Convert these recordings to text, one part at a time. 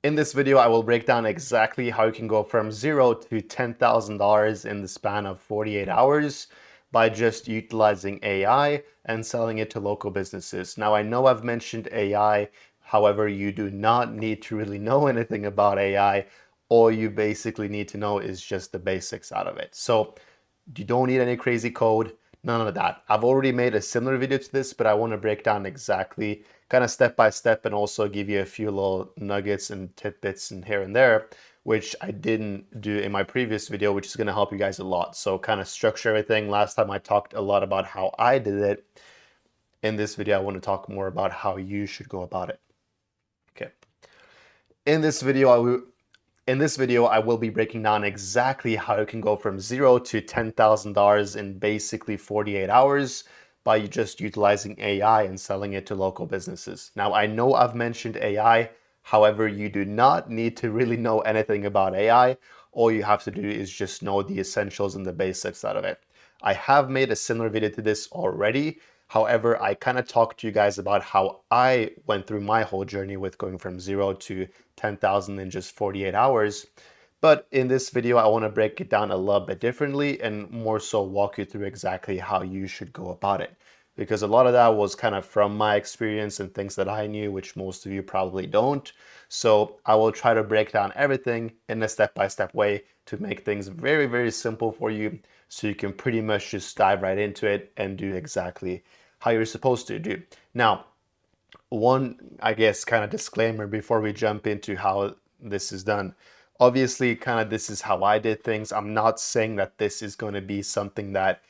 In this video, I will break down exactly how you can go from zero to $10,000 in the span of 48 hours by just utilizing AI and selling it to local businesses. Now, I know I've mentioned AI, however, you do not need to really know anything about AI. All you basically need to know is just the basics out of it. So you don't need any crazy code, none of that. I've already made a similar video to this, but I want to break down exactly kind of step by step and also give you a few little nuggets and tidbits and here and there, which I didn't do in my previous video, which is going to help you guys a lot. So kind of structure everything. Last time I talked a lot about how I did it. In this video, I want to talk more about how you should go about it. Okay. In this video, I will be breaking down exactly how you can go from zero to $10,000 in basically 48 hours by just utilizing AI and selling it to local businesses. Now, I know I've mentioned AI, however, you do not need to really know anything about AI. All you have to do is just know the essentials and the basics out of it. I have made a similar video to this already. However, I kind of talked to you guys about how I went through my whole journey with going from zero to 10,000 in just 48 hours. But in this video, I want to break it down a little bit differently and more so walk you through exactly how you should go about it. Because a lot of that was kind of from my experience and things that I knew, which most of you probably don't. So I will try to break down everything in a step-by-step way to make things very, very simple for you so you can pretty much just dive right into it and do exactly how you're supposed to do. Now, one, I guess, kind of disclaimer before we jump into how this is done. Obviously, kind of this is how I did things. I'm not saying that this is going to be something that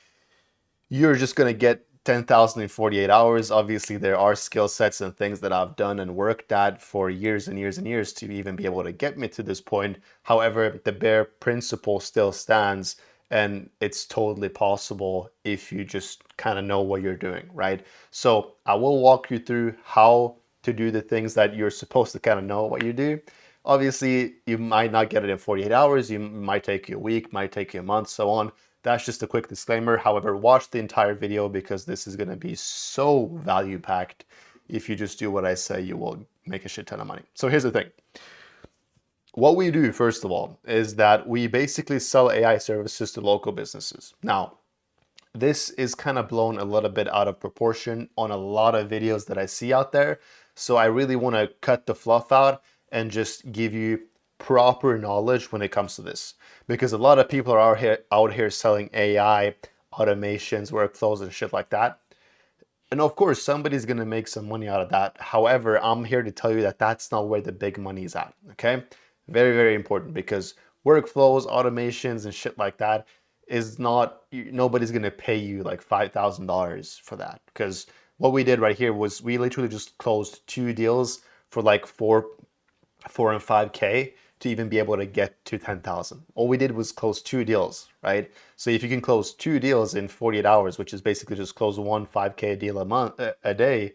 you're just going to get 10,000 in 48 hours. Obviously, there are skill sets and things that I've done and worked at for years and years and years to even be able to get me to this point. However, the bare principle still stands and it's totally possible if you just kind of know what you're doing, right? So I will walk you through how to do the things that you're supposed to kind of know what you do. Obviously, you might not get it in 48 hours. You might take you a week, might take you a month, so on. That's just a quick disclaimer. However, watch the entire video because this is going to be so value packed. If you just do what I say, you will make a shit ton of money. So here's the thing. What we do, first of all, is that we basically sell AI services to local businesses. Now, this is kind of blown a little bit out of proportion on a lot of videos that I see out there. So I really want to cut the fluff out and just give you proper knowledge when it comes to this. Because a lot of people are out here selling AI, automations, workflows, and shit like that. And of course, somebody's going to make some money out of that. However, I'm here to tell you that that's not where the big money is at. Okay. Very, very important because workflows, automations, and shit like that is not, nobody's going to pay you like $5,000 for that. Because what we did right here was we literally just closed 2 deals for like 4 and 5K to even be able to get to 10,000. All we did was close 2 deals, right? So if you can close 2 deals in 48 hours, which is basically just close one 5K deal a day,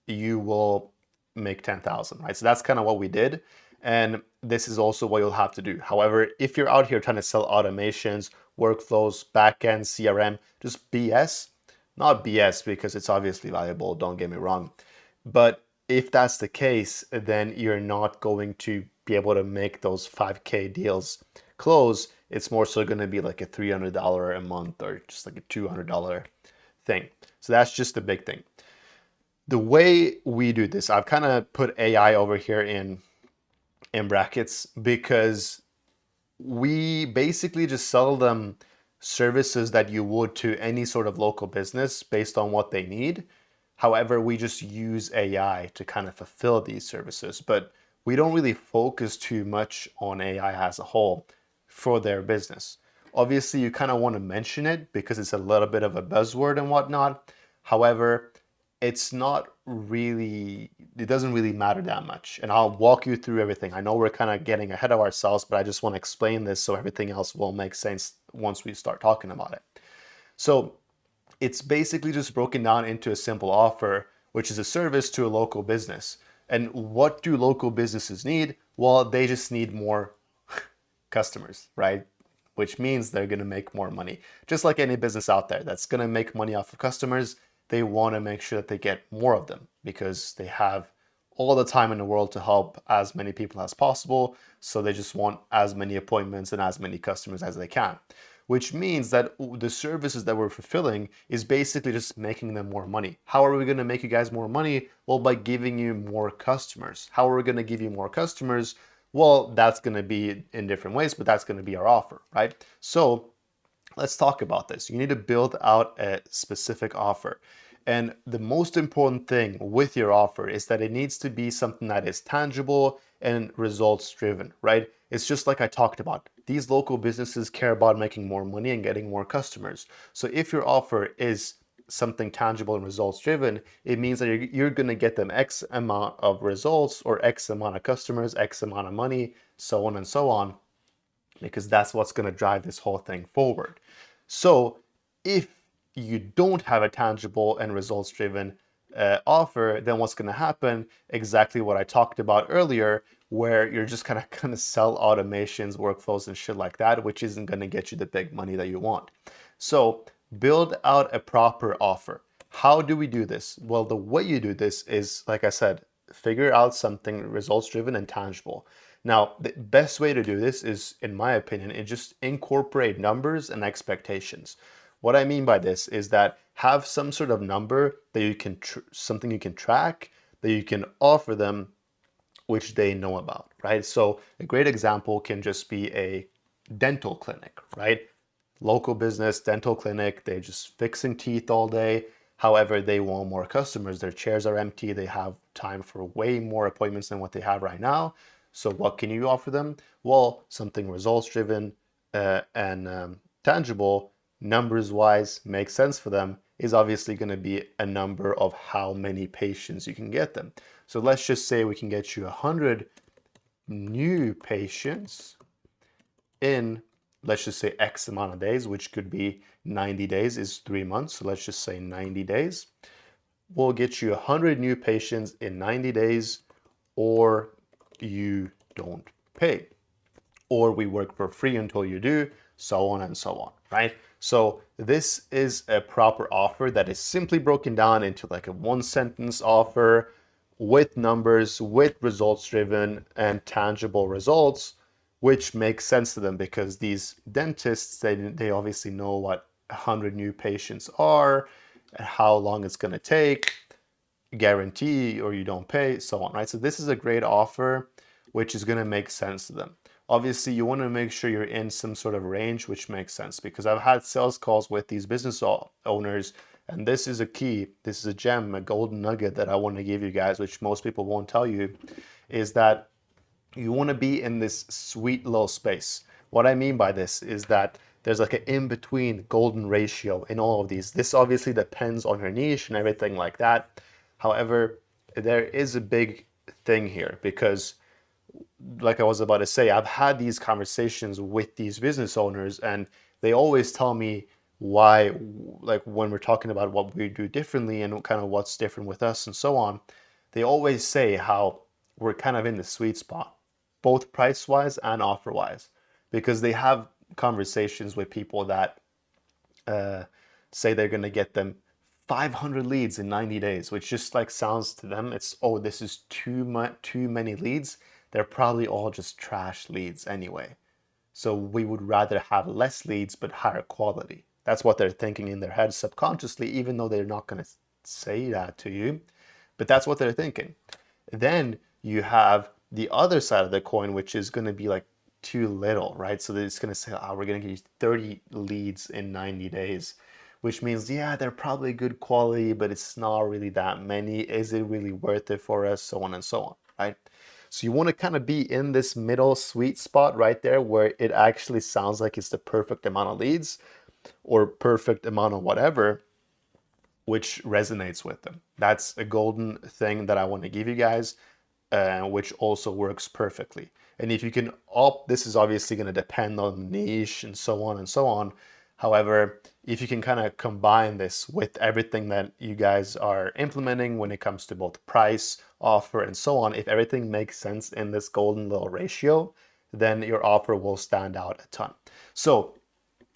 you will make 10,000, right? So that's kind of what we did. And this is also what you'll have to do. However, if you're out here trying to sell automations, workflows, backend, CRM, just BS, not BS because it's obviously valuable, don't get me wrong. But if that's the case, then you're not going to be able to make those 5K deals close. It's more so going to be like a $300 a month or just like a $200 thing. So that's just the big thing. The way we do this, I've kind of put AI over here in brackets because we basically just sell them services that you would to any sort of local business based on what they need. However, we just use AI to kind of fulfill these services, but we don't really focus too much on AI as a whole for their business. Obviously, you kind of want to mention it because it's a little bit of a buzzword and whatnot. However, it's not really, it doesn't really matter that much. And I'll walk you through everything. I know we're kind of getting ahead of ourselves, but I just want to explain this so everything else will make sense once we start talking about it. So it's basically just broken down into a simple offer, which is a service to a local business. And what do local businesses need? Well, they just need more customers, right? Which means they're going to make more money. Just like any business out there that's going to make money off of customers, they want to make sure that they get more of them because they have all the time in the world to help as many people as possible. So they just want as many appointments and as many customers as they can, which means that the services that we're fulfilling is basically just making them more money. How are we going to make you guys more money? Well, by giving you more customers. How are we going to give you more customers? Well, that's going to be in different ways, but that's going to be our offer, right? So let's talk about this. You need to build out a specific offer. And the most important thing with your offer is that it needs to be something that is tangible and results driven, right? It's just like I talked about. These local businesses care about making more money and getting more customers. So if your offer is something tangible and results driven, it means that you're going to get them X amount of results or X amount of customers, X amount of money, so on and so on, because that's what's going to drive this whole thing forward. So if you don't have a tangible and results driven offer, then what's going to happen? Exactly what I talked about earlier, where you're just kind of going to sell automations, workflows, and shit like that, which isn't going to get you the big money that you want. So build out a proper offer. How do we do this? Well, the way you do this is, like I said, figure out something results driven and tangible. Now, the best way to do this is, in my opinion, is just incorporate numbers and expectations. What I mean by this is that have some sort of number that you can, something you can track, that you can offer them, which they know about, right? So a great example can just be a dental clinic, right? Local business, dental clinic, they're just fixing teeth all day. However, they want more customers. Their chairs are empty. They have time for way more appointments than what they have right now. So what can you offer them? Well, something results driven and tangible, numbers wise, makes sense for them, is obviously going to be a number of how many patients you can get them. So let's just say we can get you 100 new patients in, let's just say X amount of days, which could be 90 days is 3 months. So let's just say 90 days. We'll get you 100 new patients in 90 days, or you don't pay, or we work for free until you do, so on and so on, right? So this is a proper offer that is simply broken down into like a one sentence offer with numbers, with results driven and tangible results, which makes sense to them because these dentists, they obviously know what 100 new patients are and how long it's going to take, guarantee or you don't pay, so on, right? So this is a great offer which is going to make sense to them. Obviously, you want to make sure you're in some sort of range which makes sense, because I've had sales calls with these business owners, and this is a key, this is a gem, a golden nugget that I want to give you guys, which most people won't tell you, is that you want to be in this sweet little space. What I mean by this is that there's like an in-between golden ratio in all of these. This obviously depends on your niche and everything like that. However, there is a big thing here because, like I was about to say, I've had these conversations with these business owners and they always tell me why, like when we're talking about what we do differently and kind of what's different with us and so on, they always say how we're kind of in the sweet spot, both price-wise and offer-wise, because they have conversations with people that say they're going to get them 500 leads in 90 days, which just like sounds to them, it's, oh, this is too many leads. They're probably all just trash leads anyway. So we would rather have less leads but higher quality. That's what they're thinking in their head subconsciously, even though they're not going to say that to you, but that's what they're thinking. Then you have the other side of the coin, which is going to be like too little, right? So it's going to say, oh, we're going to give you 30 leads in 90 days, which means, yeah, they're probably good quality, but it's not really that many. Is it really worth it for us? So on and so on, right? So you want to kind of be in this middle sweet spot right there where it actually sounds like it's the perfect amount of leads or perfect amount of whatever, which resonates with them. That's a golden thing that I want to give you guys, which also works perfectly. And if you can this is obviously going to depend on niche and so on and so on. However, if you can kind of combine this with everything that you guys are implementing when it comes to both price, offer, and so on, if everything makes sense in this golden little ratio, then your offer will stand out a ton. So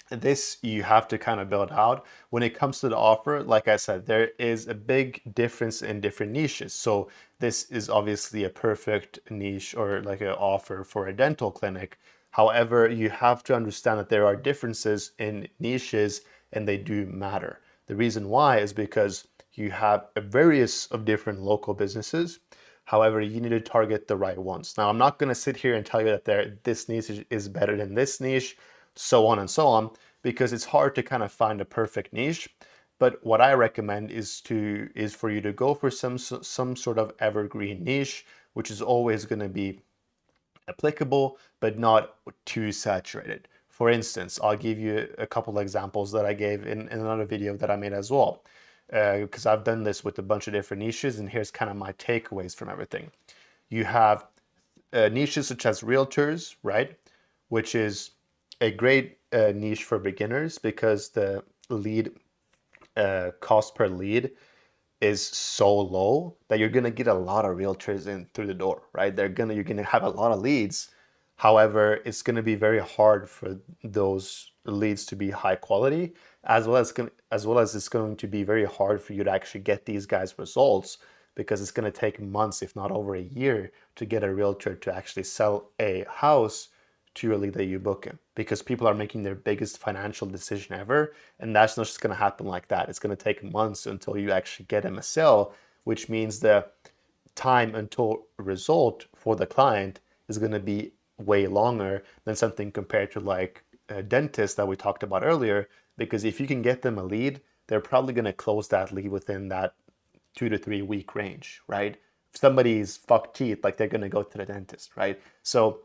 This you have to kind of build out. When it comes to the offer, like I said, there is a big difference in different niches. So this is obviously a perfect niche or like an offer for a dental clinic. However, you have to understand that there are differences in niches and they do matter. The reason why is because you have a various of different local businesses. However, you need to target the right ones. Now, I'm not going to sit here and tell you that this niche is better than this niche, so on and so on, because it's hard to kind of find a perfect niche. But what I recommend is for you to go for some sort of evergreen niche, which is always going to be applicable, but not too saturated. For instance, I'll give you a couple examples that I gave in another video that I made as well, because I've done this with a bunch of different niches, and here's kind of my takeaways from everything. You have niches such as realtors, right? Which is a great niche for beginners because the lead cost per lead is so low that you're gonna get a lot of realtors in through the door, right? You're gonna have a lot of leads. However, it's gonna be very hard for those leads to be high quality, as well as it's going to be very hard for you to actually get these guys results because it's gonna take months, if not over a year, to get a realtor to actually sell a house to a lead that you book in, because people are making their biggest financial decision ever, and that's not just going to happen like that. It's going to take months until you actually get them a sale, which means the time until result for the client is going to be way longer than something compared to like a dentist that we talked about earlier, because if you can get them a lead, they're probably going to close that lead within that 2 to 3 week range, right? If somebody's fucked teeth, like they're going to go to the dentist, right? So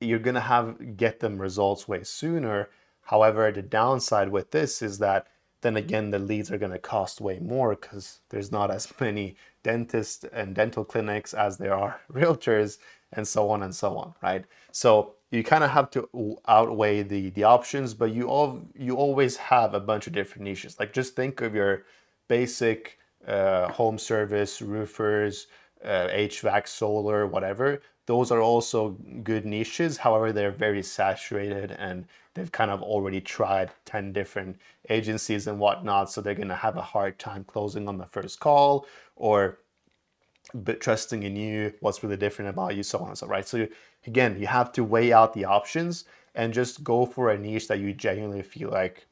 you're going to get them results way sooner. However, the downside with this is that then again, the leads are going to cost way more because there's not as many dentists and dental clinics as there are realtors, and so on, right? So you kind of have to outweigh the options, but you always have a bunch of different niches. Like just think of your basic home service, roofers, HVAC, solar, whatever. Those are also good niches. However, they're very saturated and they've kind of already tried 10 different agencies and whatnot. So they're going to have a hard time closing on the first call or trusting in you, what's really different about you, so on and so on, right? So again, you have to weigh out the options and just go for a niche that you genuinely feel like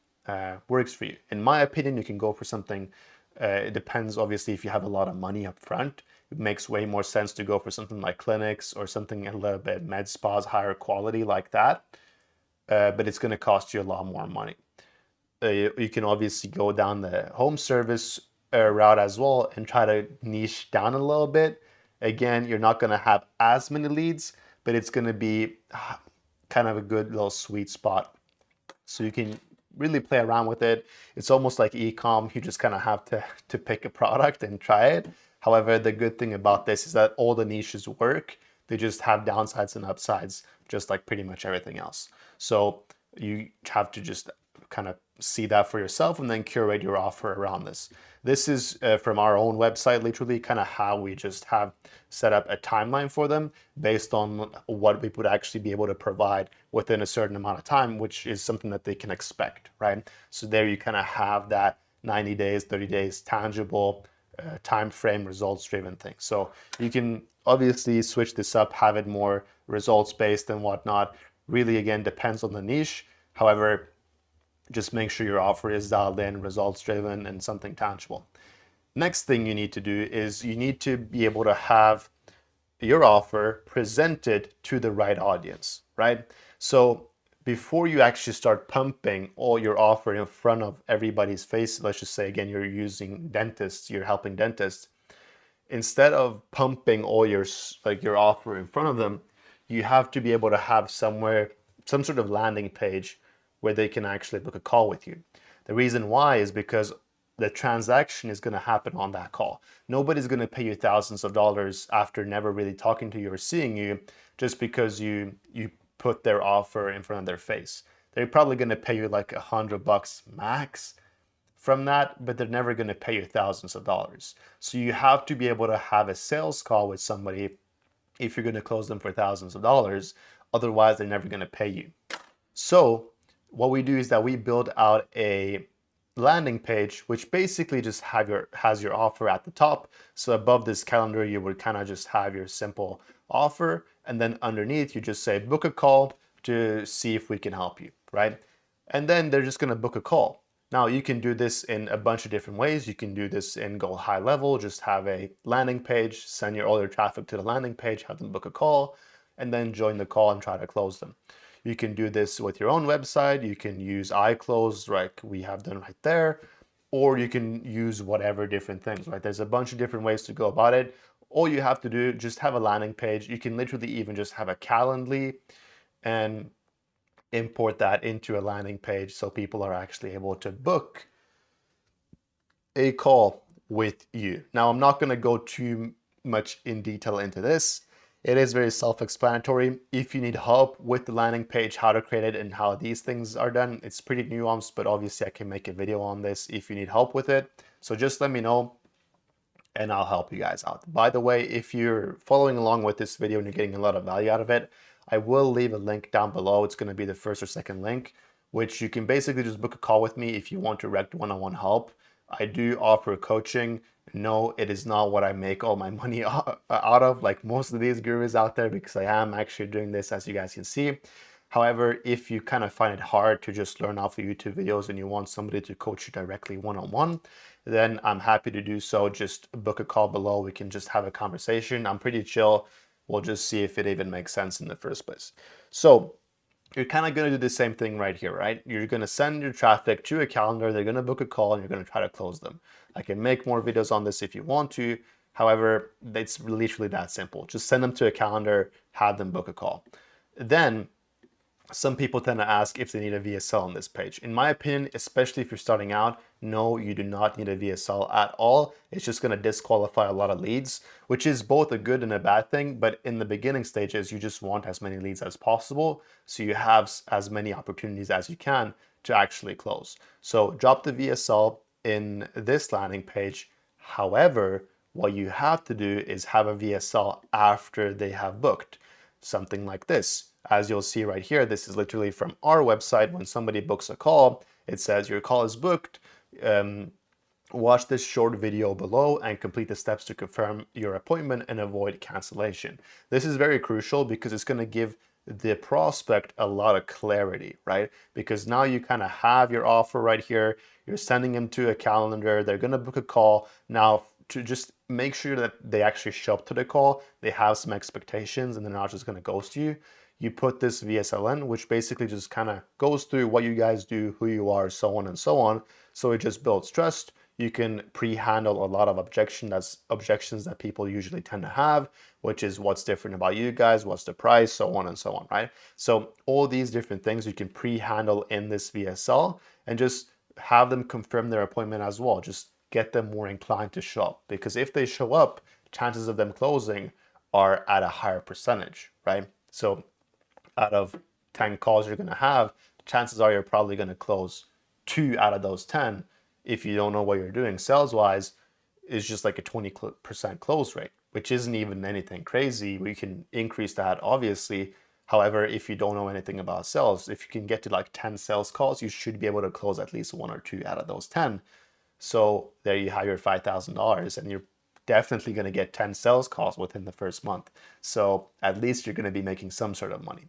works for you. In my opinion, you can go for something. It depends, obviously, if you have a lot of money up front. It makes way more sense to go for something like clinics or something a little bit med spas, higher quality like that. But it's going to cost you a lot more money. You can obviously go down the home service route as well and try to niche down a little bit. Again, you're not going to have as many leads, but it's going to be kind of a good little sweet spot. So you can really play around with it. It's almost like e-com. You just kind of have to pick a product and try it. However, the good thing about this is that all the niches work. They just have downsides and upsides, just like pretty much everything else. So you have to just kind of see that for yourself and then curate your offer around this. This is from our own website, literally kind of how we just have set up a timeline for them based on what we would actually be able to provide within a certain amount of time, which is something that they can expect, right? So there you kind of have that 90 days, 30 days, tangible time frame, results driven thing. So you can obviously switch this up, have it more results based and whatnot. Really, again, depends on the niche. However, just make sure your offer is dialed in, results driven, and something tangible. Next thing you need to do is you need to be able to have your offer presented to the right audience, right? So before you actually start pumping all your offer in front of everybody's face, let's just say again, you're using dentists, you're helping dentists, instead of pumping all your offer in front of them, you have to be able to have some sort of landing page where they can actually book a call with you. The reason why is because the transaction is going to happen on that call. Nobody's going to pay you thousands of dollars after never really talking to you or seeing you just because you put their offer in front of their face. They're probably going to pay you like $100 max from that, but they're never going to pay you thousands of dollars. So you have to be able to have a sales call with somebody if you're going to close them for thousands of dollars. Otherwise, they're never going to pay you. So what we do is that we build out a landing page, which basically just has your offer at the top. So above this calendar, you would kind of just have your simple offer, and then underneath you just say book a call to see if we can help you, right? And then they're just going to book a call. Now you can do this in a bunch of different ways. You can do this in go high level, just have a landing page, send all your traffic to the landing page, have them book a call, and then join the call and try to close them. You can do this with your own website. You can use iClose, like we have done right there, or you can use whatever different things, right? There's a bunch of different ways to go about it. All you have to do, just have a landing page. You can literally even just have a Calendly and import that into a landing page so people are actually able to book a call with you. Now, I'm not going to go too much in detail into this. It is very self-explanatory. If you need help with the landing page, how to create it and how these things are done, it's pretty nuanced, but obviously I can make a video on this if you need help with it. So just let me know and I'll help you guys out. By the way, if you're following along with this video and you're getting a lot of value out of it, I will leave a link down below. It's going to be the first or second link, which you can basically just book a call with me if you want direct one-on-one help. I do offer coaching. No, it is not what I make all my money out of, like most of these gurus out there, because I am actually doing this, as you guys can see. However, if you kind of find it hard to just learn off of YouTube videos and you want somebody to coach you directly one-on-one, then I'm happy to do so. Just book a call below. We can just have a conversation. I'm pretty chill. We'll just see if it even makes sense in the first place. So you're kind of going to do the same thing right here, right? You're going to send your traffic to a calendar. They're going to book a call and you're going to try to close them. I can make more videos on this if you want to. However, it's literally that simple. Just send them to a calendar, have them book a call. Then some people tend to ask if they need a VSL on this page. In my opinion, especially if you're starting out, no, you do not need a VSL at all. It's just going to disqualify a lot of leads, which is both a good and a bad thing. But in the beginning stages, you just want as many leads as possible, so you have as many opportunities as you can to actually close. So drop the VSL in this landing page. However, what you have to do is have a VSL after they have booked. Something like this. As you'll see right here, this is literally from our website. When somebody books a call, it says your call is booked. Watch this short video below and complete the steps to confirm your appointment and avoid cancellation. This is very crucial because it's going to give the prospect a lot of clarity, right? Because now you kind of have your offer right here. You're sending them to a calendar. They're going to book a call. Now, to just make sure that they actually show up to the call, they have some expectations and they're not just going to ghost you. You put this VSL in, which basically just kind of goes through what you guys do, who you are, so on and so on. So it just builds trust. You can pre-handle a lot of objections that people usually tend to have, which is what's different about you guys, what's the price, so on and so on, right? So all these different things you can pre-handle in this VSL and just have them confirm their appointment as well. Just get them more inclined to show up, because if they show up, chances of them closing are at a higher percentage, right? So out of 10 calls you're going to have, chances are you're probably going to close 2 out of those 10. If you don't know what you're doing sales wise, is just like a 20% close rate, which isn't even anything crazy. We can increase that obviously. However, if you don't know anything about sales, if you can get to like 10 sales calls, you should be able to close at least 1 or 2 out of those 10. So there you have your $5,000 and you're definitely going to get 10 sales calls within the first month. So at least you're going to be making some sort of money.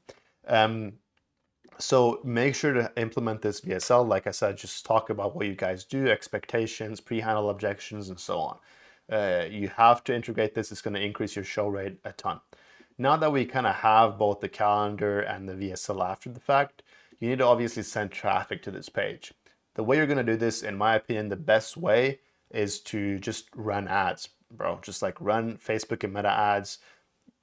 So make sure to implement this VSL. Like I said, just talk about what you guys do, expectations, pre-handle objections, and so on. You have to integrate this. It's going to increase your show rate a ton. Now that we kind of have both the calendar and the VSL after the fact, you need to obviously send traffic to this page. The way you're going to do this, in my opinion, the best way is to just run ads, bro. Just like run Facebook and Meta ads,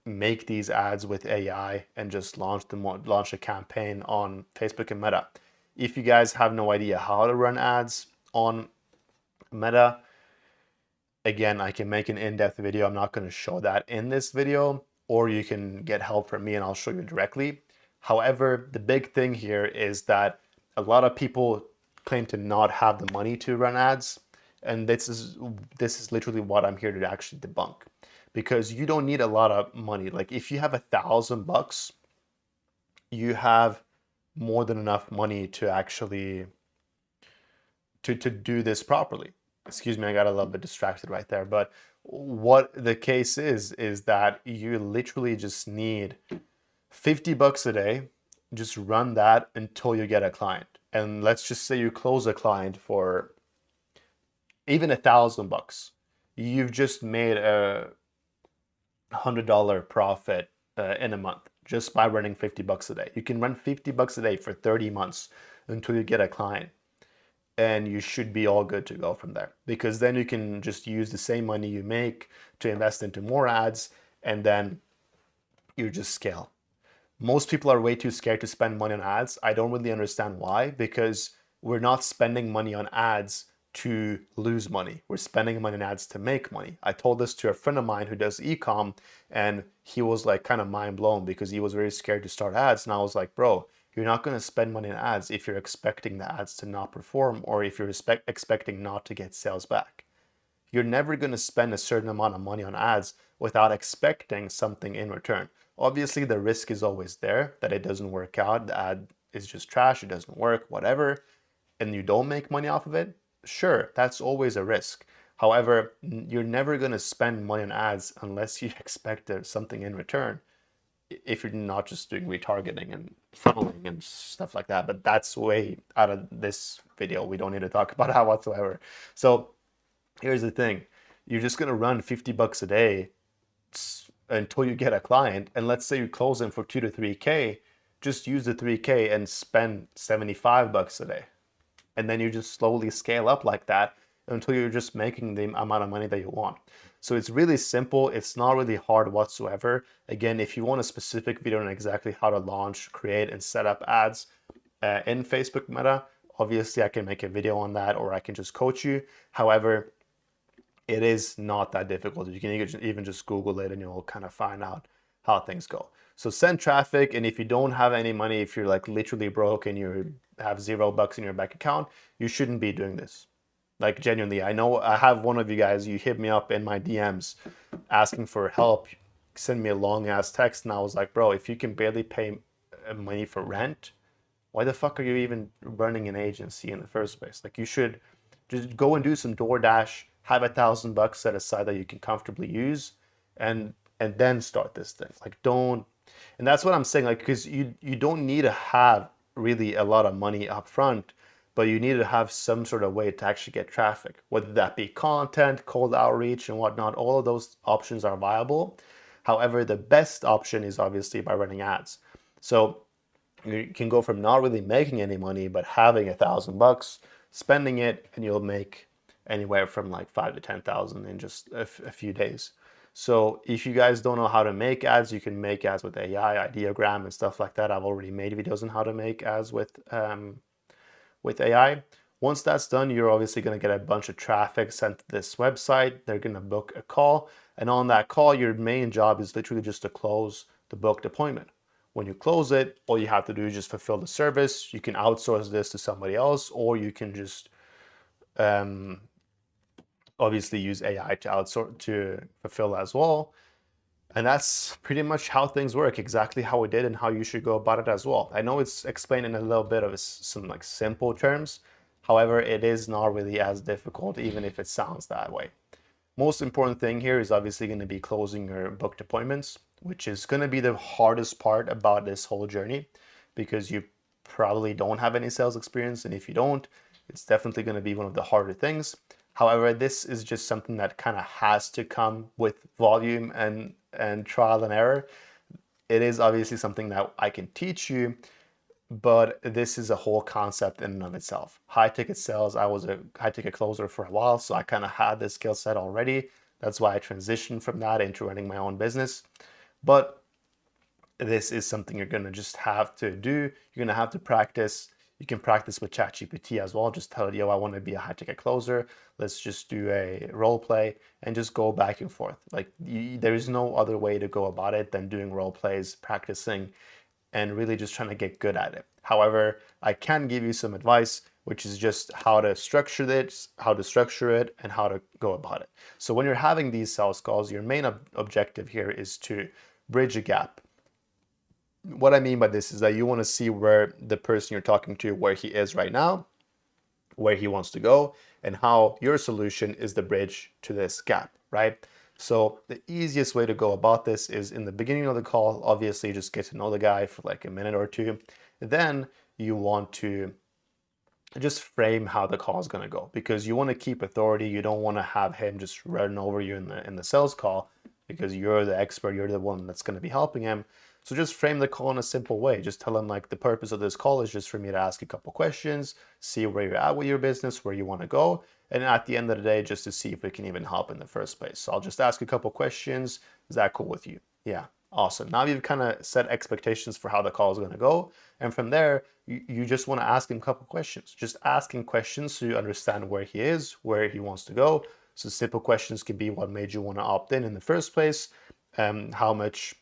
make these ads with AI and just launch a campaign on Facebook and Meta. If you guys have no idea how to run ads on Meta, again, I can make an in-depth video. I'm not going to show that in this video, or you can get help from me and I'll show you directly. However, the big thing here is that a lot of people claim to not have the money to run ads. And this is literally what I'm here to actually debunk, because you don't need a lot of money. Like if you have $1,000, you have more than enough money to actually to do this properly. Excuse me, I got a little bit distracted right there. But what the case is that you literally just need $50 a day. Just run that until you get a client. And let's just say you close a client for even $1,000. You've just made a $100 profit in a month just by running $50 a day. You can run $50 a day for 30 months until you get a client, and you should be all good to go from there, because then you can just use the same money you make to invest into more ads, and then you just scale. Most people are way too scared to spend money on ads. I don't really understand why, because we're not spending money on ads to lose money. We're spending money on ads to make money. I told this to a friend of mine who does ecom, and he was like kind of mind blown because he was very scared to start ads. And I was like, bro, you're not going to spend money on ads if you're expecting the ads to not perform, or if you're expecting not to get sales back. You're never going to spend a certain amount of money on ads without expecting something in return. Obviously, the risk is always there that it doesn't work out, the ad is just trash, it doesn't work, whatever, and you don't make money off of it. Sure, that's always a risk. However, you're never going to spend money on ads unless you expect something in return, if you're not just doing retargeting and funneling and stuff like that. But that's way out of this video. We don't need to talk about that whatsoever. So here's the thing. You're just going to run $50 a day until you get a client. And let's say you close them for 2 to 3K, just use the 3K and spend $75 a day. And then you just slowly scale up like that until you're just making the amount of money that you want. So it's really simple. It's not really hard whatsoever. Again, if you want a specific video on exactly how to launch, create, and set up ads in Facebook Meta, obviously I can make a video on that, or I can just coach you. However, it is not that difficult. You can even just Google it and you'll kind of find out how things go. So send traffic, and if you don't have any money, if you're like literally broke and you have $0 in your bank account, you shouldn't be doing this. Like genuinely, I know I have one of you guys, you hit me up in my DMs asking for help, send me a long ass text, and I was like, bro, if you can barely pay money for rent, why the fuck are you even running an agency in the first place? Like, you should just go and do some DoorDash, have $1,000 set aside that you can comfortably use, and then start this thing. Like, don't. And that's what I'm saying, like, because you don't need to have really a lot of money up front, but you need to have some sort of way to actually get traffic, whether that be content, cold outreach, and whatnot. All of those options are viable. However, the best option is obviously by running ads. So you can go from not really making any money, but having $1,000, spending it, and you'll make anywhere from like 5 to 10,000 in just a few days. So if you guys don't know how to make ads, you can make ads with AI, Ideogram, and stuff like that. I've already made videos on how to make ads with AI. Once that's done, you're obviously going to get a bunch of traffic sent to this website. They're going to book a call, and on that call, your main job is literally just to close the booked appointment. When you close it, all you have to do is just fulfill the service. You can outsource this to somebody else, or you can just obviously use AI to outsource to fulfill as well. And that's pretty much how things work, exactly how we did and how you should go about it as well. I know it's explained in a little bit of some like simple terms. However, it is not really as difficult, even if it sounds that way. Most important thing here is obviously going to be closing your booked appointments, which is going to be the hardest part about this whole journey, because you probably don't have any sales experience. And if you don't, it's definitely going to be one of the harder things. However, this is just something that kind of has to come with volume and trial and error. It is obviously something that I can teach you, but this is a whole concept in and of itself. High ticket sales, I was a high ticket closer for a while, so I kind of had this skill set already. That's why I transitioned from that into running my own business. But this is something you're going to just have to do. You're going to have to practice. You can practice with ChatGPT as well. Just tell it, yo, I want to be a high ticket closer. Let's just do a role play and just go back and forth. Like, there is no other way to go about it than doing role plays, practicing, and really just trying to get good at it. However, I can give you some advice, which is just how to structure it, and how to go about it. So when you're having these sales calls, your main objective here is to bridge a gap. what I mean by this is that you want to see where the person you're talking to, where he is right now, where he wants to go, and how your solution is the bridge to this gap, right? So the easiest way to go about this is in the beginning of the call, obviously just get to know the guy for like a minute or two. Then you want to just frame how the call is going to go, because you want to keep authority. You don't want to have him just run over you in the sales call, because you're the expert, you're the one that's going to be helping him. So just frame the call in a simple way. Just tell him like, the purpose of this call is just for me to ask a couple questions, see where you're at with your business, where you want to go, and at the end of the day, just to see if we can even help in the first place. So I'll just ask a couple questions. Is that cool with you? Yeah. Awesome. Now you've kind of set expectations for how the call is going to go. And from there, you just want to ask him a couple questions. Just asking questions so you understand where he is, where he wants to go. So simple questions can be, what made you want to opt in the first place? How much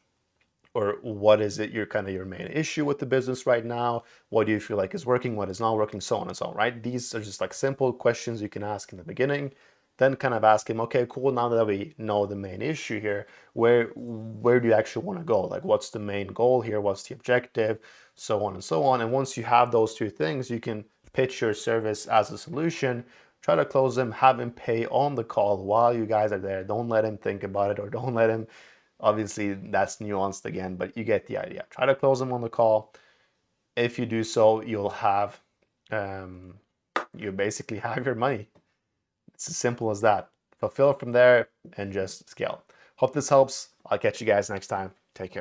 or what is it your main issue with the business right now? What do you feel like is working? What is not working? So on and so on, right? These are just like simple questions you can ask in the beginning. Then kind of ask him, okay, cool, now that we know the main issue here, where do you actually want to go? Like, what's the main goal here? What's the objective? So on and so on. And once you have those two things, you can pitch your service as a solution, try to close him, have him pay on the call while you guys are there. Don't let him think about it, or don't let him, obviously that's nuanced again, but you get the idea. Try to close him on the call. If you do so, you'll have, you basically have your money. It's as simple as that. Fulfill from there and just scale. Hope this helps. I'll catch you guys next time. Take care.